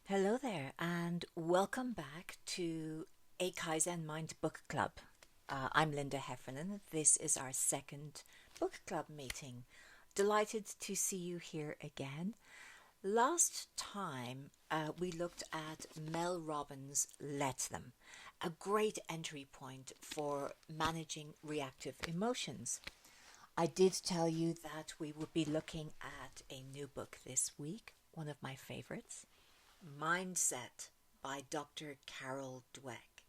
Hello there, and welcome back to a Kaizen Mind Book Club. I'm Linda Heffernan. This is our second book club meeting. Delighted to see you here again. Last time we looked at Mel Robbins' Let Them, a great entry point for managing reactive emotions. I did tell you that we would be looking at a new book this week, one of my favorites. Mindset by Dr. Carol Dweck.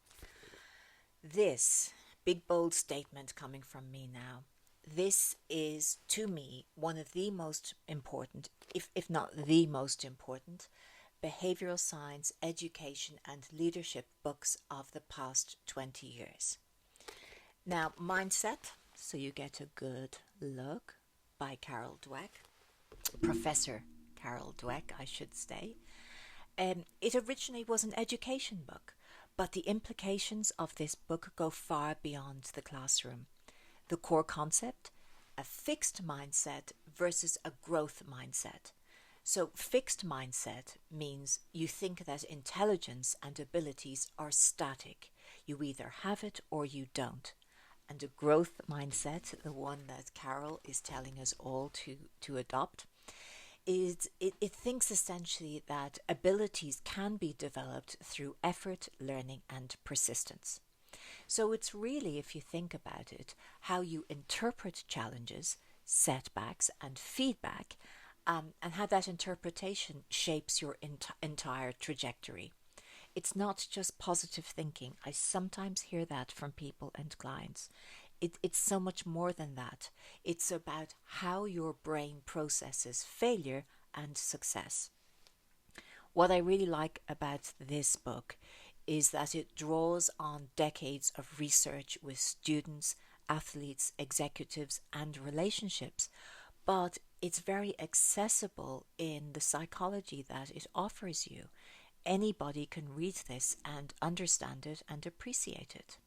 This big bold statement coming from me now. This is to me one of the most important, if not the most important, behavioral science, education, and leadership books of the past 20 years. Now, Mindset, so you get a good look, by Carol Dweck, Professor Carol Dweck, I should say. It originally was an education book, but the implications of this book go far beyond the classroom. The core concept: a fixed mindset versus a growth mindset. So, fixed mindset means you think that intelligence and abilities are static. You either have it or you don't. And a growth mindset, the one that Carol is telling us all to adopt, it thinks essentially that abilities can be developed through effort, learning, and persistence. So it's really, if you think about it, how you interpret challenges, setbacks, and feedback, and how that interpretation shapes your entire trajectory. It's not just positive thinking. I sometimes hear that from people and clients. It's so much more than that. It's about how your brain processes failure and success. What I really like about this book is that it draws on decades of research with students, athletes, executives, and relationships, but it's very accessible in the psychology that it offers you. Anybody can read this and understand it and appreciate it.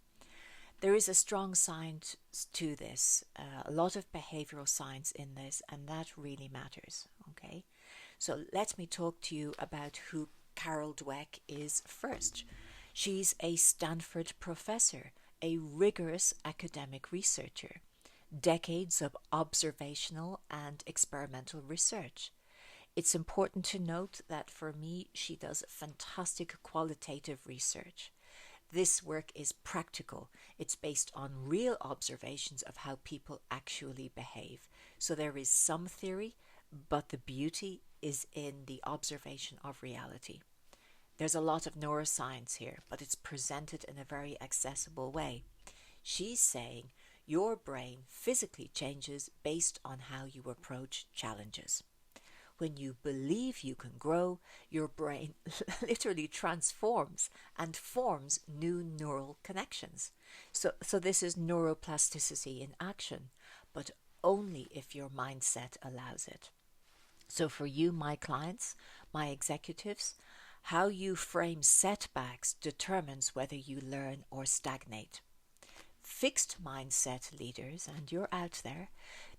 There is a strong science to this, a lot of behavioral science in this, and that really matters. Okay, so let me talk to you about who Carol Dweck is first. She's a Stanford professor, a rigorous academic researcher, decades of observational and experimental research. It's important to note that for me, she does fantastic qualitative research. This work is practical. It's based on real observations of how people actually behave. So there is some theory, but the beauty is in the observation of reality. There's a lot of neuroscience here, but it's presented in a very accessible way. She's saying your brain physically changes based on how you approach challenges. When you believe you can grow, your brain literally transforms and forms new neural connections. So this is neuroplasticity in action, but only if your mindset allows it. So for you, my clients, my executives, how you frame setbacks determines whether you learn or stagnate. Fixed mindset leaders, and you're out there,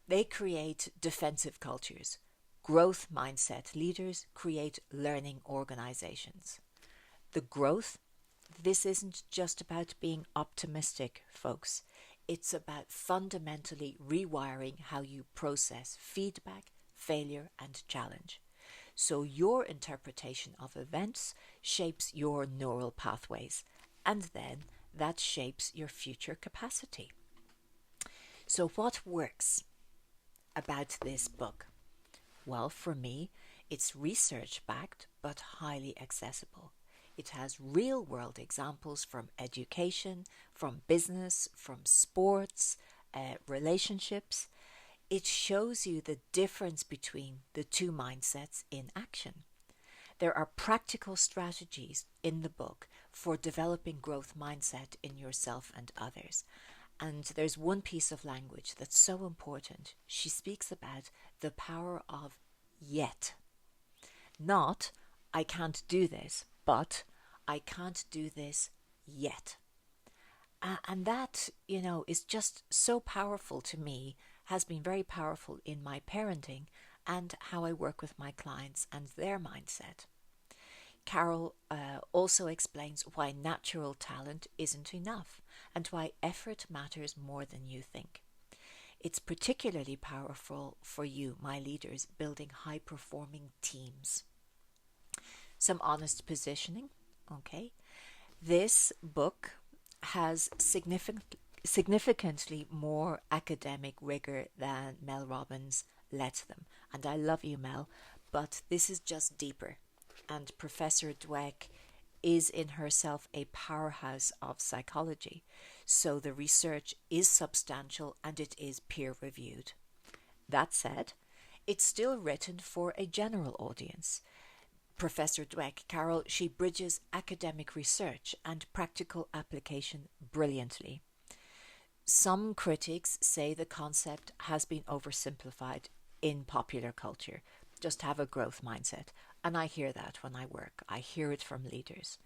they create defensive cultures. Growth mindset leaders create learning organizations. The growth, this isn't just about being optimistic, folks. It's about fundamentally rewiring how you process feedback, failure, and challenge. So your interpretation of events shapes your neural pathways, and then that shapes your future capacity. So, what works about this book? Well, for me, it's research backed but highly accessible. It has real world examples from education, from business, from sports, relationships. It shows you the difference between the two mindsets in action. There are practical strategies in the book for developing growth mindset in yourself and others. And there's one piece of language that's so important. She speaks about the power of yet. Not, I can't do this, but I can't do this yet. And that, is just so powerful to me, has been very powerful in my parenting and how I work with my clients and their mindset. Carol also explains why natural talent isn't enough and why effort matters more than you think. It's particularly powerful for you, my leaders, building high-performing teams. Some honest positioning, okay? This book has significantly more academic rigor than Mel Robbins lets them. And I love you, Mel, but this is just deeper. And Professor Dweck is in herself a powerhouse of psychology. So the research is substantial and it is peer-reviewed. That said, it's still written for a general audience. Professor Dweck, Carol, she bridges academic research and practical application brilliantly. Some critics say the concept has been oversimplified in popular culture. Just have a growth mindset. And I hear that when I work. I hear it from leaders.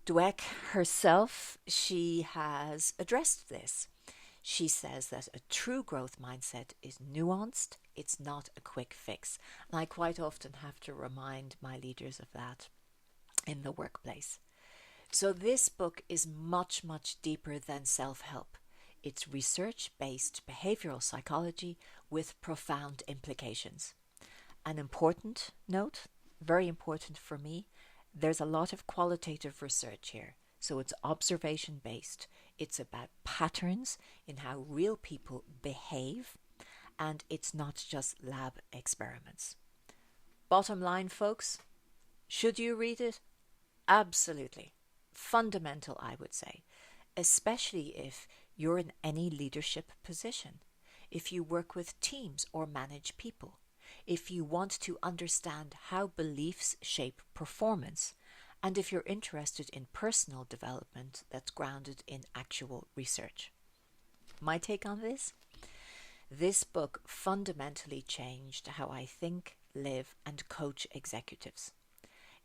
Dweck herself, she has addressed this. She says that a true growth mindset is nuanced, it's not a quick fix. And I quite often have to remind my leaders of that in the workplace. So this book is much, much deeper than self-help. It's research-based behavioral psychology with profound implications. An important note, very important for me, there's a lot of qualitative research here. So it's observation-based. It's about patterns in how real people behave, and it's not just lab experiments. Bottom line, folks, should you read it? Absolutely. Fundamental, I would say, especially if you're in any leadership position, if you work with teams or manage people, if you want to understand how beliefs shape performance, and if you're interested in personal development that's grounded in actual research. My take on this? This book fundamentally changed how I think, live, and coach executives.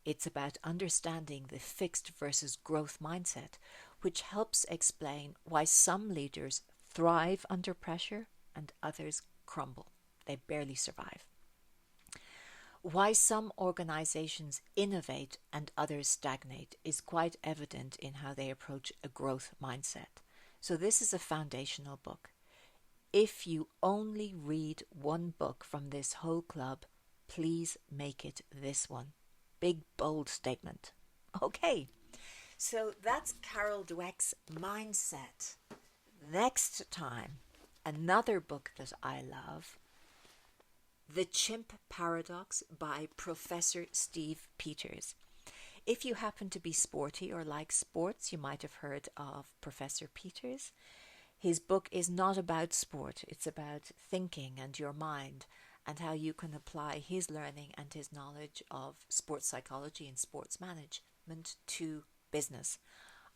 It's about understanding the fixed versus growth mindset, which helps explain why some leaders thrive under pressure and others crumble. They barely survive. Why some organizations innovate and others stagnate is quite evident in how they approach a growth mindset. So this is a foundational book. If you only read one book from this whole club, please make it this one. Big, bold statement. Okay, so that's Carol Dweck's Mindset. Next time, another book that I love, The Chimp Paradox by Professor Steve Peters. If you happen to be sporty or like sports, you might have heard of Professor Peters. His book is not about sport. It's about thinking and your mind and how you can apply his learning and his knowledge of sports psychology and sports management to business.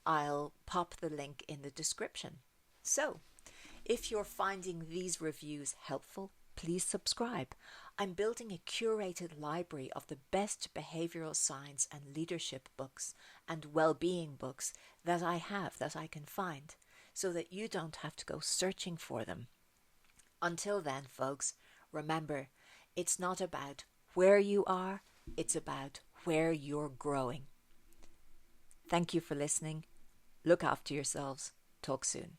I'll pop the link in the description. So, if you're finding these reviews helpful, please subscribe. I'm building a curated library of the best behavioral science and leadership books and well-being books that I can find, so that you don't have to go searching for them. Until then, folks, remember, it's not about where you are, it's about where you're growing. Thank you for listening. Look after yourselves. Talk soon.